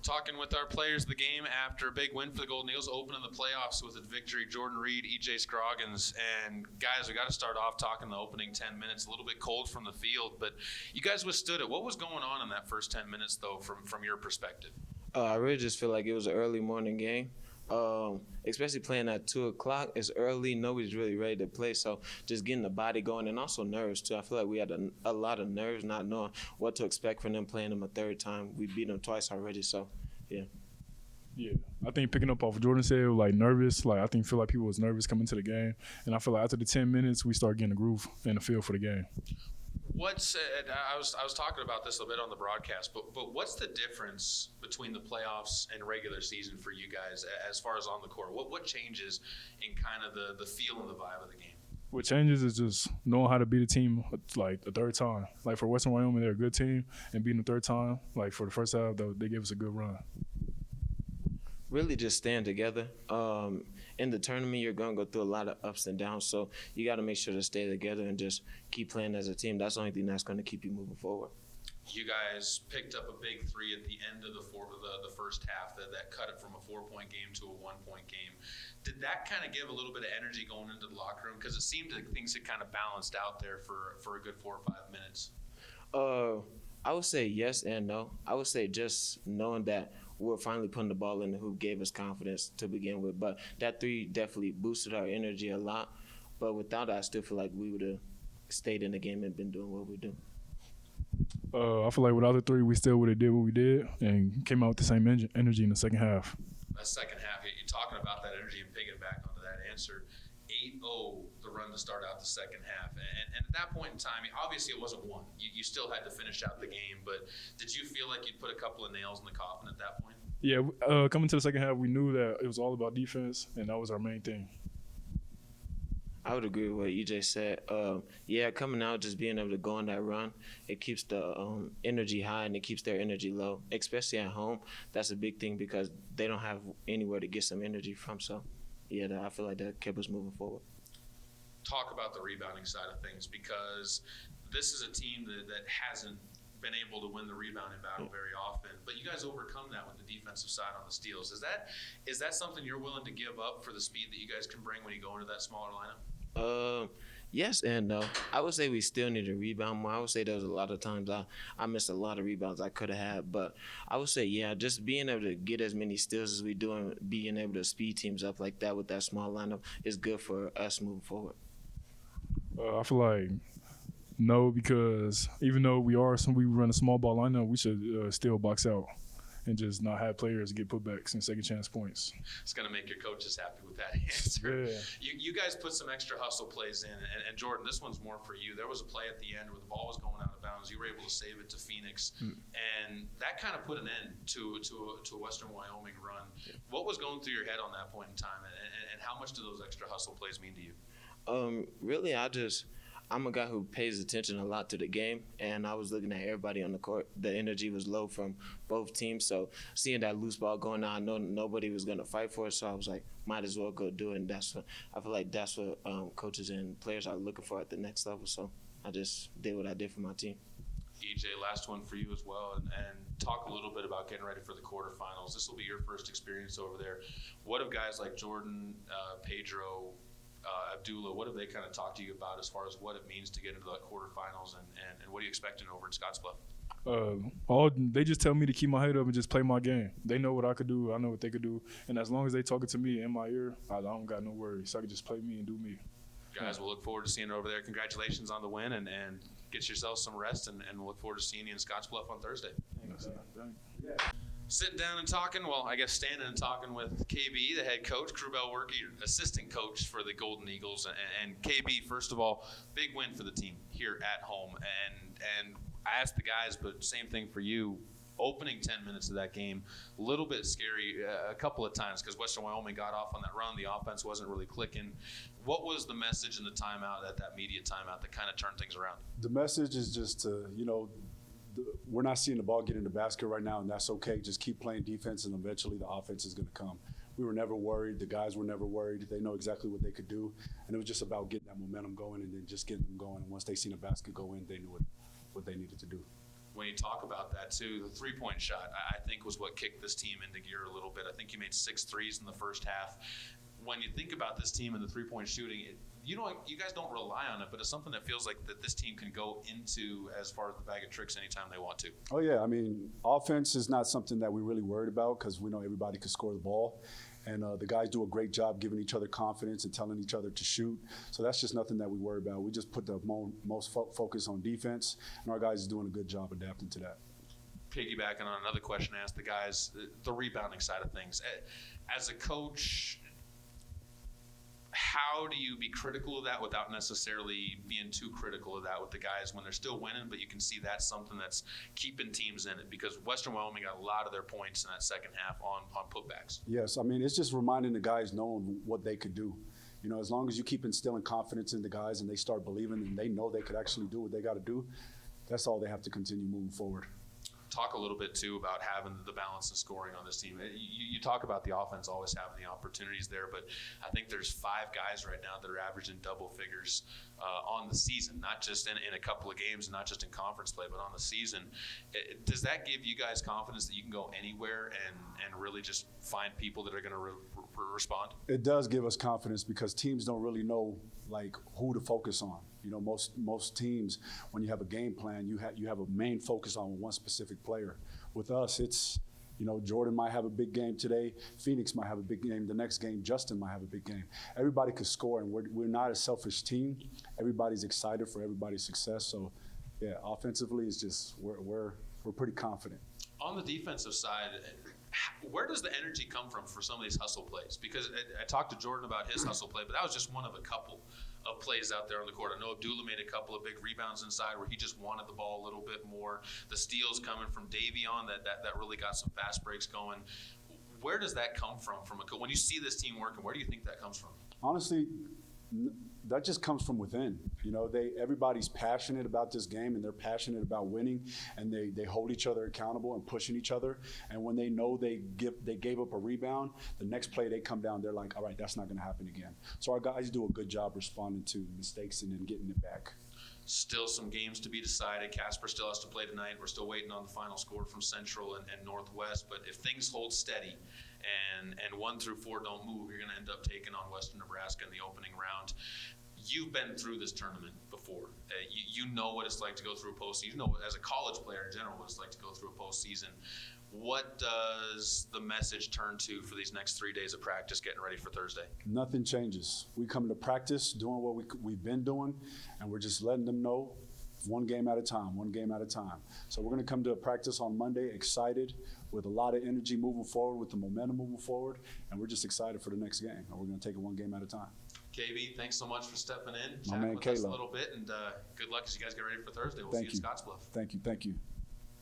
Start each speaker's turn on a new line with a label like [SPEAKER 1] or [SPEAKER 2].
[SPEAKER 1] Talking with our players of the game after a big win for the Golden Eagles, opening the playoffs with a victory. Jordan Reed, Ejay, Scroggins, and guys, we got to start off talking the opening 10 minutes. A little bit cold from the field, but you guys withstood it. What was going on in that first 10 minutes, though, from your perspective?
[SPEAKER 2] I really just feel like it was an early morning game. Especially playing at 2 o'clock, it's early. Nobody's really ready to play, so just getting the body going, and also nerves too. I feel like we had a lot of nerves, not knowing what to expect from them playing them a third time. We beat them twice already, so yeah.
[SPEAKER 3] Yeah, I think picking up off what Jordan said, like nervous. Like I feel like people was nervous coming to the game, and I feel like after the 10 minutes, we start getting a groove and a feel for the game.
[SPEAKER 1] I was talking about this a bit on the broadcast, but what's the difference between the playoffs and regular season for you guys as far as on the court? What changes in kind of the feel and the vibe of the game?
[SPEAKER 3] What changes is just knowing how to beat a team like the third time. Like for Western Wyoming, they're a good team, and beating the third time, like for the first half, they gave us a good run.
[SPEAKER 2] Really just staying together. In the tournament, you're going to go through a lot of ups and downs, so you got to make sure to stay together and just keep playing as a team. That's the only thing that's going to keep you moving forward.
[SPEAKER 1] You guys picked up a big three at the end of the first half that cut it from a 4-point game to a 1-point game. Did that kind of give a little bit of energy going into the locker room? Because it seemed like things had kind of balanced out there for a good 4 or 5 minutes.
[SPEAKER 2] I would say yes and no. I would say just knowing that we're finally putting the ball in the hoop gave us confidence to begin with. But that three definitely boosted our energy a lot. But without that, I still feel like we would have stayed in the game and been doing what we do.
[SPEAKER 3] I feel like without the three, we still would have did what we did and came out with the same energy in the second half.
[SPEAKER 1] That second half, you're talking about that energy and picking back onto that answer. 8-0 the run to start out the second half. And at that point in time, obviously it wasn't one. You still had to finish out the game, but did you feel like you'd put a couple of nails in the coffin at that point?
[SPEAKER 3] Yeah, coming to the second half, we knew that it was all about defense, and that was our main thing.
[SPEAKER 2] I would agree with what Ejay said. Coming out, just being able to go on that run, it keeps the energy high and it keeps their energy low, especially at home. That's a big thing because they don't have anywhere to get some energy from. So, yeah, I feel like that kept us moving forward.
[SPEAKER 1] Talk about the rebounding side of things, because this is a team that hasn't been able to win the rebounding battle very often, but you guys overcome that with the defensive side on the steals. Is that something you're willing to give up for the speed that you guys can bring when you go into that smaller lineup?
[SPEAKER 2] Yes and no. I would say we still need to rebound more. I would say there was a lot of times I missed a lot of rebounds I could have had, but I would say, yeah, just being able to get as many steals as we do and being able to speed teams up like that with that small lineup is good for us moving forward.
[SPEAKER 3] I feel like no, because even though we run a small ball lineup, we should still box out and just not have players get putbacks and second chance points.
[SPEAKER 1] It's going to make your coaches happy with that answer.
[SPEAKER 3] Yeah.
[SPEAKER 1] You guys put some extra hustle plays in, and Jordan, this one's more for you. There was a play at the end where the ball was going out of bounds. You were able to save it to Phoenix, and that kind of put an end to a Western Wyoming run. Yeah. What was going through your head on that point in time, and how much do those extra hustle plays mean to you?
[SPEAKER 2] Really, I'm a guy who pays attention a lot to the game, and I was looking at everybody on the court. The energy was low from both teams, so seeing that loose ball going on, I know nobody was going to fight for it, so I was like, might as well go do it, and I feel like that's what coaches and players are looking for at the next level, so I just did what I did for my team.
[SPEAKER 1] Ejay, last one for you as well, and talk a little bit about getting ready for the quarterfinals. This will be your first experience over there. What have guys like Jordan, Pedro, Abdullah, what have they kind of talked to you about as far as what it means to get into the quarterfinals, and what are you expecting over in Scottsbluff?
[SPEAKER 3] They just tell me to keep my head up and just play my game. They know what I could do. I know what they could do. And as long as they talking to me in my ear, I don't got no worries. So I can just play me and do me.
[SPEAKER 1] Guys, we'll look forward to seeing you over there. Congratulations on the win, and get yourselves some rest, and we'll look forward to seeing you in Scottsbluff on Thursday.
[SPEAKER 3] Thanks.
[SPEAKER 1] Sitting down and talking, standing and talking with KB, the head coach, Krubiel Workie, assistant coach for the Golden Eagles. And KB, first of all, big win for the team here at home. And I asked the guys, but same thing for you. Opening 10 minutes of that game, a little bit scary a couple of times because Western Wyoming got off on that run. The offense wasn't really clicking. What was the message in the timeout, at that media timeout, that kind of turned things around?
[SPEAKER 4] The message is just to, we're not seeing the ball get in the basket right now, and that's okay. Just keep playing defense, and eventually the offense is going to come. We were never worried. The guys were never worried. They know exactly what they could do, and it was just about getting that momentum going and then just getting them going. And once they seen the basket go in, they knew what they needed to do.
[SPEAKER 1] when you talk about that too, the three-point shot, I think was what kicked this team into gear a little bit. I think you made 6 threes in the first half. When you think about this team and the three-point shooting, you guys don't rely on it, but it's something that feels like that this team can go into as far as the bag of tricks anytime they want to.
[SPEAKER 4] Oh, yeah. I mean, offense is not something that we really worried about because we know everybody can score the ball. And the guys do a great job giving each other confidence and telling each other to shoot. So that's just nothing that we worry about. We just put the most focus on defense, and our guys are doing a good job adapting to that.
[SPEAKER 1] Piggybacking on another question I asked the guys, the rebounding side of things. As a coach, how do you be critical of that without necessarily being too critical of that with the guys when they're still winning, but you can see that's something that's keeping teams in it? Because Western Wyoming got a lot of their points in that second half on putbacks.
[SPEAKER 4] Yes, I mean, it's just reminding the guys knowing what they could do. You know, as long as you keep instilling confidence in the guys and they start believing and they know they could actually do what they got to do, that's all they have to continue moving forward.
[SPEAKER 1] Talk a little bit too about having the balance of scoring on this team. You talk about the offense always having the opportunities there, but I think there's 5 guys right now that are averaging double figures on the season, not just in a couple of games and not just in conference play, but on the season. Does that give you guys confidence that you can go anywhere and really just find people that are going to respond? It
[SPEAKER 4] does give us confidence because teams don't really know like who to focus on. You know, most teams, when you have a game plan, you have a main focus on one specific player. With us, it's, you know, Jordan might have a big game today. Phoenix might have a big game. The next game, Justin might have a big game. Everybody could score, and we're not a selfish team. Everybody's excited for everybody's success. So, yeah, offensively, it's just we're pretty confident.
[SPEAKER 1] On the defensive side, where does the energy come from for some of these hustle plays? Because I talked to Jordan about his hustle play, but that was just one of a couple of plays out there on the court. I know Abdullah made a couple of big rebounds inside where he just wanted the ball a little bit more. The steals coming from Davion that really got some fast breaks going. Where does that come from when you see this team working? Where do you think that comes from?
[SPEAKER 4] Honestly, that just comes from within. You know, everybody's passionate about this game and they're passionate about winning, and they hold each other accountable and pushing each other. And when they know they gave up a rebound, the next play they come down, they're like, all right, that's not going to happen again. So our guys do a good job responding to mistakes and then getting it back.
[SPEAKER 1] Still some games to be decided. Casper still has to play tonight. We're still waiting on the final score from Central and Northwest. But if things hold steady and 1 through 4 don't move, you're going to end up taking on Western Nebraska in the opening round. You've been through this tournament before. You know what it's like to go through a postseason. You know, as a college player in general, what it's like to go through a postseason. What does the message turn to for these next 3 days of practice getting ready for Thursday?
[SPEAKER 4] Nothing changes. We come to practice doing what we've been doing, and we're just letting them know one game at a time. So we're going to come to a practice on Monday excited with a lot of energy moving forward, with the momentum moving forward, and we're just excited for the next game, and we're going to take it one game at a time.
[SPEAKER 1] KB, thanks so much for stepping in,
[SPEAKER 4] chatting
[SPEAKER 1] with us a little bit, and good luck as you guys get ready for Thursday. We'll see you in Scottsbluff.
[SPEAKER 4] Thank you.